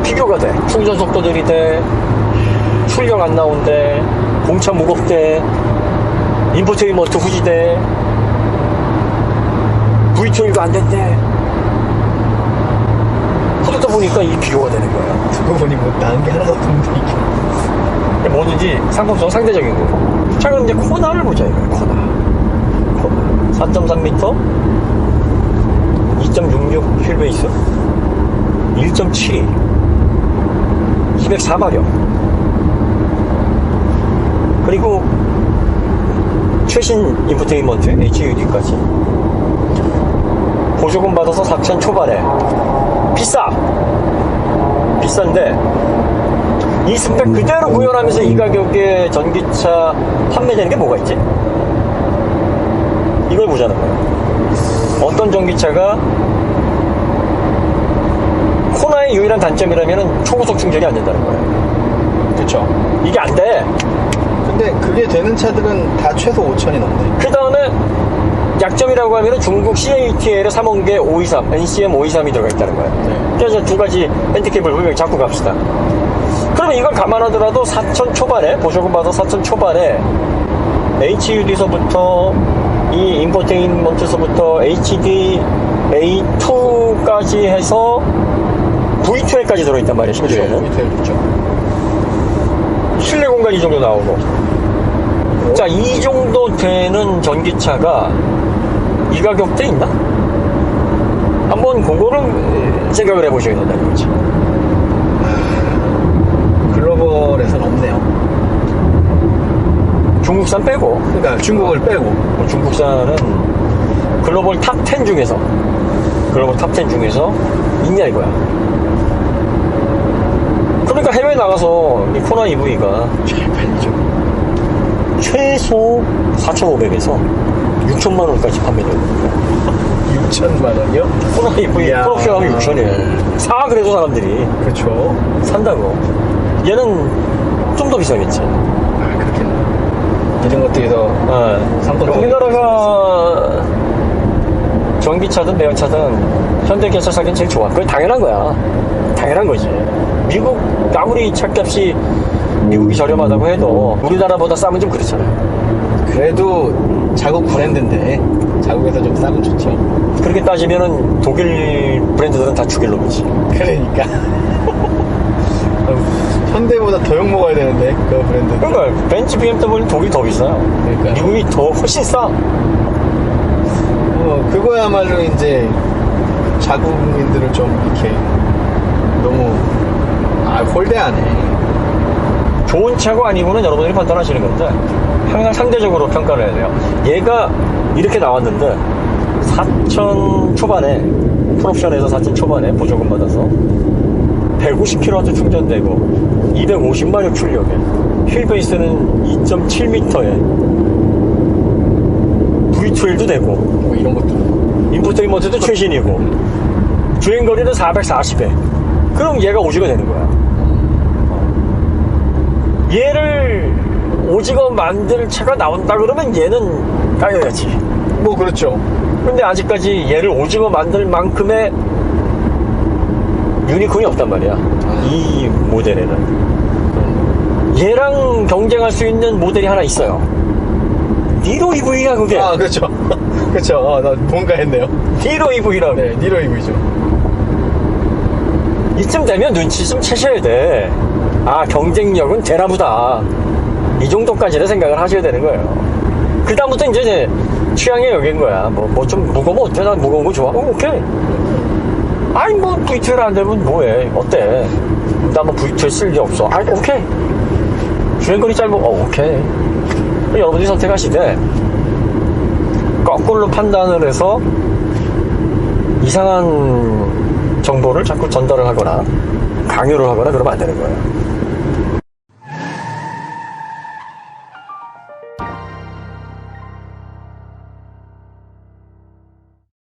비교가 돼. 충전 속도 느리대, 출력 안 나온대, 공차 무겁대, 인포테인먼트 후지대, V12가 안 된대. 그러다 보니까 이 비교가 되는 거야. 두고 보니 뭐 나은 게 하나도 없는데 이게. 뭐든지 상품성 상대적인 거고. 자, 그럼 이제 코나를 보자, 이거야, 코나. 4.3m, 2.66 휠베이스, 1.72, 204마력. 그리고 최신 인포테인먼트 HUD까지. 보조금 받아서 4천 초반에. 비싼데 이 스펙 그대로 구현하면서 이 가격에 전기차 판매되는 게 뭐가 있지? 이걸 보자는 거예요. 어떤 전기차가 코나의 유일한 단점이라면 초고속 충전이 안 된다는 거예요. 그렇죠. 이게 안 돼. 근데 그게 되는 차들은 다 최소 5천이 넘네. 그 다음에 약점이라고 하면 중국 CATL의 3원계 523, NCM 523이 들어가 있다는 거예요. 네. 그래서 두 가지 핸디캡을 분명히 잡고 갑시다. 그러면 이걸 감안하더라도 4천 초반에, 보조금 받아 4천 초반에 HUD서부터 이 인포테인먼트서부터 HD A2까지 해서 V12까지 들어있단 말이에요, 심지어는. 그렇죠. 실내 공간 이 정도 나오고. 자, 이 정도 되는 전기차가 이 가격대 있나? 한번 그거를 생각을 해보셔야 된다는 거지. 글로벌에서는 없네요. 중국산 빼고. 그러니까 중국을 빼고. 중국산은 글로벌 탑 10 중에서 있냐 이거야. 그러니까 해외 나가서 이 코나 EV가 제일 팔리죠. 최소 4,500에서 6천만 원까지 판매되는 거야. 6천만 원이요? 코나 EV 이야. 프로옵션 하면 6천이에요. 사 그래도 사람들이 그렇죠. 산다고. 얘는 좀 더 비싸겠지. 아, 그렇겠네. 이런 것들에서 상품 우리나라가 전기차든 배연차든 현대기아차 사기는 제일 좋아. 그게 당연한 거야. 당연한 거지. 미국 아무리 차값이 미국이 저렴하다고 해도 우리나라보다 싸면 좀 그렇잖아요. 그래도 자국 브랜드인데 자국에서 좀 싸면 좋죠. 그렇게 따지면은 독일 브랜드들은 다 죽일 놈이지. 그러니까 현대보다 더 욕먹어야 되는데 그 브랜드. 그러니까 벤츠, BMW는 독일이 더 비싸요. 그러니까요. 미국이 더 훨씬 싸. 그거야말로 이제 자국민들을 좀 이렇게 너무 홀대하네. 좋은 차고 아니고는 여러분들이 판단하시는 건데 항상 상대적으로 평가를 해야 돼요. 얘가 이렇게 나왔는데 4천 초반에 풀옵션에서 4천 초반에 보조금 받아서 150kW 충전되고 250마력 출력에 휠 베이스는 2.7m에 V12도 되고 뭐 이런 것도. 인포테인먼트도 최신이고 주행거리는 440에 그럼 얘가 오지가 되는 거야. 얘를 오지거 만들 차가 나온다 그러면 얘는 까여야지. 뭐 그렇죠. 근데 아직까지 얘를 오지거 만들 만큼의 유니콘이 없단 말이야. 이 모델에는. 얘랑 경쟁할 수 있는 모델이 하나 있어요. 니로 EV야 그게. 아 그렇죠. 그렇죠. 나 뭔가 했네요. 니로 EV라고. 네, 니로 이브이죠. 이쯤 되면 눈치 좀 채셔야 돼. 아, 경쟁력은 대나무다. 이 정도까지는 생각을 하셔야 되는 거예요. 그 다음부터 이제 취향에 여긴 거야. 뭐 좀 무거우면 어때? 난 무거운 거 좋아. 오케이. 아니, 뭐, V12 안 되면 뭐해. 어때? 나 뭐 V12 쓸 게 없어. 아니, 오케이. 주행거리 짧고, 오케이. 여러분들이 선택하시되, 거꾸로 판단을 해서 이상한 정보를 자꾸 전달을 하거나 강요를 하거나 그러면 안 되는 거예요.